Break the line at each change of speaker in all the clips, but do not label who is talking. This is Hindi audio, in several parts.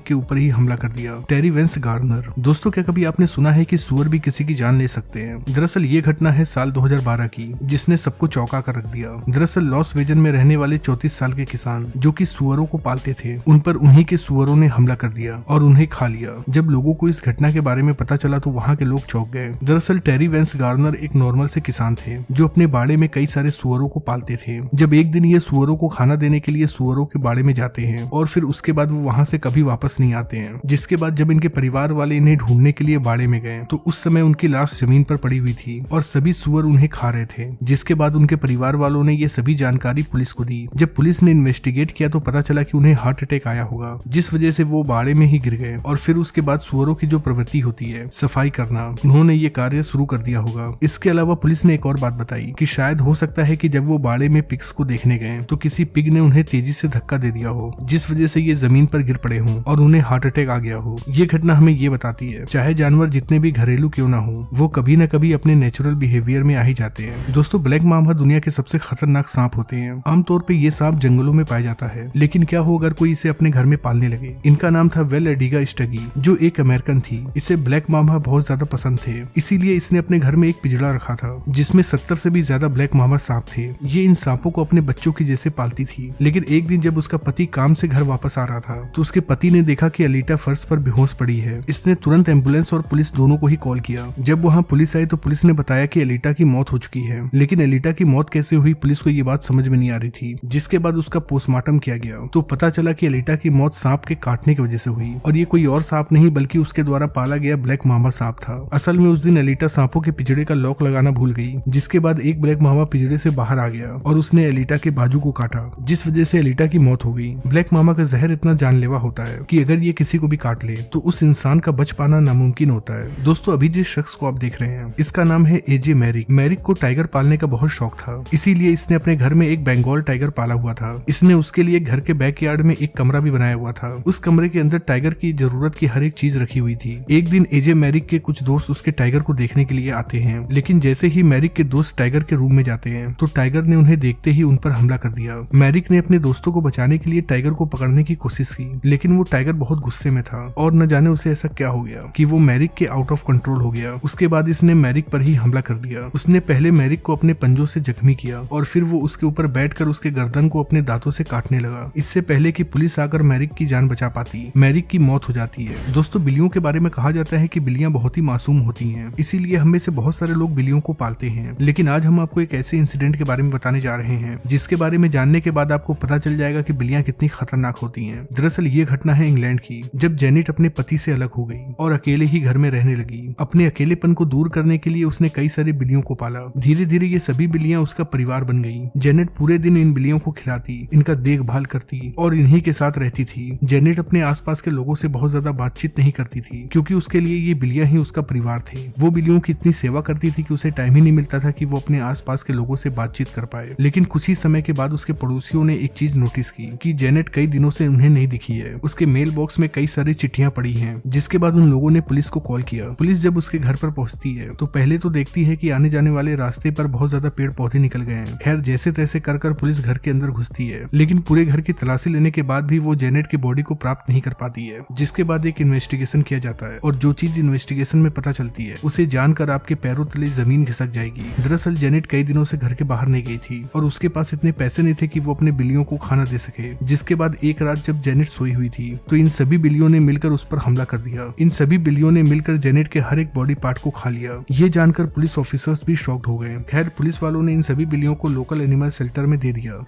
के ऊपर ही हमला कर दिया। टेरी वेंस गार्नर। दोस्तों, क्या कभी आपने सुना है कि सुअर भी किसी की जान ले सकते हैं? दरअसल ये घटना है साल 2012 की, जिसने सबको चौंका कर रख दिया। दरअसल लॉस वेजन में रहने वाले 34 साल के किसान जो कि सुअरों को पालते थे, उन पर उन्हीं के सुअरों ने हमला कर दिया और उन्हें खा लिया। जब लोगों को इस घटना के बारे में पता चला तो वहाँ के लोग चौंक गए। दरअसल टेरी वेंस गार्नर एक नॉर्मल से किसान थे जो अपने बाड़े में कई सारे सुअरों को पालते थे। जब एक दिन ये सुअरों को खाना देने के लिए सुअरों के बाड़े में जाते हैं और फिर उसके बाद वो वहाँ से कभी वापस नहीं आते हैं। जिसके बाद जब इनके परिवार वाले इन्हें ढूंढने के लिए बाड़े में गए तो उस समय उनकी लाश जमीन पर पड़ी हुई थी और सभी सुअर उन्हें खा रहे थे। जिसके बाद उनके परिवार वालों ने ये सभी जानकारी पुलिस को दी। जब पुलिस ने इन्वेस्टिगेट किया तो पता चला कि उन्हें हार्ट अटैक आया होगा, जिस वजह से वो बाड़े में ही गिर गए। और फिर उसके बाद सुअरों की जो प्रवृत्ति होती है सफाई करना, उन्होंने ये कार्य शुरू कर दिया होगा। इसके अलावा पुलिस ने एक और बात बताई कि शायद हो सकता है कि जब वो बाड़े में पिग्स को देखने गए तो किसी पिग ने उन्हें तेजी से धक्का दे दिया हो, जिस वजह से ये जमीन पर गिर पड़े हों और उन्हें हार्ट अटैक आ गया हो। ये घटना हमें ये बताती है चाहे जानवर जितने भी घरेलू क्यों ना हो, वो कभी न कभी अपने नेचुरल बिहेवियर में आ ही जाते हैं। दोस्तों, ब्लैक मामा दुनिया के सबसे खतरनाक सांप होते हैं। आमतौर पे ये सांप जंगलों में पाया जाता है, लेकिन क्या हो अगर कोई इसे अपने घर में पालने लगे। इनका नाम था वेल एडिगा स्टगी, जो एक अमेरिकन थी। इसे ब्लैक मामा बहुत ज्यादा पसंद थे, इसीलिए इसने अपने घर में एक पिंजड़ा रखा था जिसमें 70 से भी ज्यादा ब्लैक मामा सांप थे। ये इन सांपों को अपने बच्चों की जैसे पालती थी। लेकिन एक दिन जब उसका पति काम से घर वापस आ रहा था तो उसके पति ने देखा कि अलीटा फर्श पर बेहोश पड़ी है। इसने तुरंत एम्बुलेंस और पुलिस दोनों को ही कॉल किया। जब वहाँ पुलिस आई तो पुलिस ने बताया कि अलीटा की मौत हो चुकी है। लेकिन अलीटा की मौत कैसे हुई, पुलिस को ये बात समझ में नहीं आ रही थी। जिसके बाद उसका पोस्टमार्टम किया गया तो पता चला कि अलीटा की मौत सांप के काटने की वजह से हुई और ये कोई और सांप नहीं बल्कि उसके द्वारा पाला गया ब्लैक मामा सांप था। असल में उस दिन अलीटा सांपों के पिंजड़े का लॉक लगाना भूल गई, जिसके बाद एक ब्लैक मामा पिंजड़े से बाहर आ गया और उसने अलीटा के बाजू को काटा, जिस वजह से अलीटा की मौत हो गई। ब्लैक मामा का जहर इतना जानलेवा होता है कि अगर ये किसी को भी काट ले तो उस इंसान का बच पाना नामुमकिन होता है। दोस्तों, अभी जिस शख्स को आप देख रहे हैं इसका नाम है एजे मैरिक। मैरिक को टाइगर पालने का बहुत शौक था, इसीलिए इसने अपने घर में एक बंगाल टाइगर पाला हुआ था। इसने उसके लिए घर के बैकयार्ड में एक कमरा भी बनाया हुआ था। उस कमरे के अंदर टाइगर की जरूरत की हर एक चीज रखी हुई थी। एक दिन एजे मैरिक के कुछ दोस्त उसके टाइगर को देखने के लिए आते हैं, लेकिन जैसे ही मैरिक के दोस्त टाइगर के रूम में जाते हैं तो टाइगर ने उन्हें देखते ही उन पर हमला कर दिया। मैरिक ने अपने दोस्तों को बचाने के लिए टाइगर को पकड़ने की कोशिश की, लेकिन वो टाइगर बहुत गुस्से में था और न जाने उसे ऐसा क्या हो गया कि वो मैरिक के आउट ऑफ कंट्रोल हो गया। उसके बाद इसने मैरिक पर ही हमला कर दिया। उसने पहले मैरिक को अपने पंजों से जख्मी किया और फिर वो उसके ऊपर बैठकर उसके गर्दन को अपने दांतों से काटने लगा। इससे पहले कि पुलिस आकर मैरिक की जान बचा पाती, मैरिक की मौत हो जाती है। दोस्तों, बिल्लियों के बारे में कहा जाता है कि बिल्लियां बहुत ही मासूम होती हैं, इसीलिए हम में से बहुत सारे लोग बिल्लियों को पालते हैं। लेकिन आज हम आपको एक ऐसे इंसिडेंट के बारे में बताने जा रहे हैं जिसके बारे में जानने के बाद आपको पता चल जाएगा कि बिल्लियां कितनी खतरनाक होती हैं। दरअसल ये घटना है इंग्लैंड की, जब जेनेट अपने पति से अलग हो गई और अकेले ही घर में रहने लगी। अपने अकेलेपन को दूर करने के लिए उसने कई सारी बिल्लियों को पाला। धीरे धीरे ये सभी बिल्लियां उसका परिवार बन गई। जेनेट पूरे दिन इन बिल्लियों को खिलाती, इनका देखभाल करती और इन्हीं के साथ रहती थी। जेनेट अपने आसपास के लोगों से बहुत ज्यादा बातचीत नहीं करती थी, क्योंकि उसके लिए ये बिल्लियां ही उसका परिवार थे। वो बिल्लियों की इतनी सेवा करती थी कि उसे टाइम ही नहीं मिलता था कि वो अपने आसपास के लोगों से बातचीत कर पाए। लेकिन कुछ ही समय के बाद उसके पड़ोसियों ने एक चीज नोटिस की कि जेनेट कई दिनों से उन्हें नहीं दिखी है। उसके मेल बॉक्स में कई सारी चिट्ठियां पड़ी हैं। जिसके बाद उन लोगों ने पुलिस को कॉल किया। पुलिस जब उसके घर पर पहुंचती है तो पहले तो देखती है कि आने जाने वाले रास्ते पर बहुत ज्यादा पेड़ पौधे निकल गए हैं। खैर, जैसे तैसे कर पुलिस घर के अंदर घुसती है, लेकिन पूरे घर की तलाशी लेने के बाद भी वो जेनेट की बॉडी को प्राप्त नहीं कर पाती है। जिसके बाद एक इन्वेस्टिगेशन किया जाता है और जो चीज इन्वेस्टिगेशन में पता चलती है उसे जानकर आपके पैरों तले जमीन खिसक जाएगी। दरअसल जेनेट कई दिनों से घर के बाहर नहीं गई थी और उसके पास इतने पैसे नहीं थे कि वो अपने बिल्लियों को खाना दे सके। जिसके बाद एक रात जब जेनेट सोई हुई थी तो इन सभी बिल्लियों ने मिलकर उस पर हमला कर दिया। इन सभी बिल्लियों ने मिलकर जेनेट के हर एक बॉडी पार्ट को खा लिया। ये जानकर पुलिस ऑफिसर्स भी शॉक्ड हो गए। खैर, पुलिस वालों ने इन सभी बिल्लियों को लोकल एनिमल शेल्टर में दे दिया।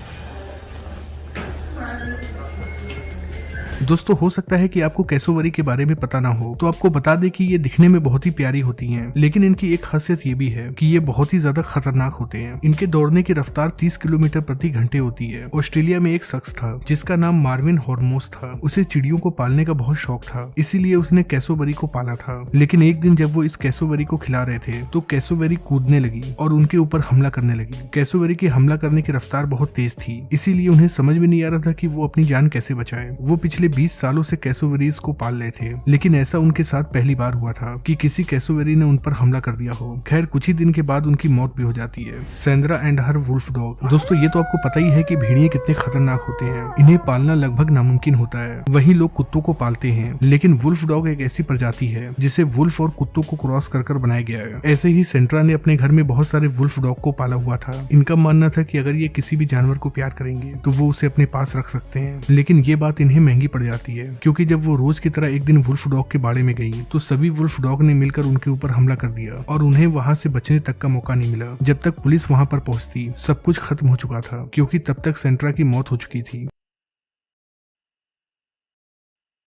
दोस्तों, हो सकता है कि आपको कैसोवरी के बारे में पता ना हो, तो आपको बता दें कि ये दिखने में बहुत ही प्यारी होती हैं, लेकिन इनकी एक खासियत ये भी है कि ये बहुत ही ज्यादा खतरनाक होते हैं। इनके दौड़ने की रफ्तार 30 किलोमीटर प्रति घंटे होती है। ऑस्ट्रेलिया में एक शख्स था जिसका नाम मार्विन हॉर्मोस था। उसे चिड़ियों को पालने का बहुत शौक था, इसीलिए उसने कैसोवरी को पाला था। लेकिन एक दिन जब वो इस कैसोवरी को खिला रहे थे तो कैसोवरी कूदने लगी और उनके ऊपर हमला करने लगी। कैसोवरी की हमला करने की रफ्तार बहुत तेज थी, इसीलिए उन्हें समझ में नहीं आ रहा था कि वो अपनी जान कैसे बचाएं। वो पिछले 20 सालों से कैसोवेरीज को पाल रहे थे, लेकिन ऐसा उनके साथ पहली बार हुआ था कि किसी कैसोवेरी ने उन पर हमला कर दिया हो। खैर कुछ ही दिन के बाद उनकी मौत भी हो जाती है। Sandra and her wolf dog. दोस्तों ये तो आपको पता ही है कि भेड़िए कितने खतरनाक होते हैं, इन्हें पालना लगभग नामुमकिन होता है। वही लोग कुत्तों को पालते हैं, लेकिन वुल्फ डॉग एक ऐसी प्रजाति है जिसे वुल्फ और कुत्तों को क्रॉस कर बनाया गया है। ऐसे ही सैंड्रा ने अपने घर में बहुत सारे वुल्फ डॉग को पाला हुआ था। इनका मानना था कि अगर ये किसी भी जानवर को प्यार करेंगे तो वो उसे अपने पास रख सकते हैं, लेकिन ये बात इन्हें महंगी पड़ जाती है, क्योंकि जब वो रोज की तरह एक दिन वुल्फ डॉग के बाड़े में गई तो सभी वुल्फ डॉग ने मिलकर उनके ऊपर हमला कर दिया और उन्हें वहां से बचने तक का मौका नहीं मिला। जब तक पुलिस वहां पर पहुंचती सब कुछ खत्म हो चुका था, क्योंकि तब तक सैंड्रा की मौत हो चुकी थी।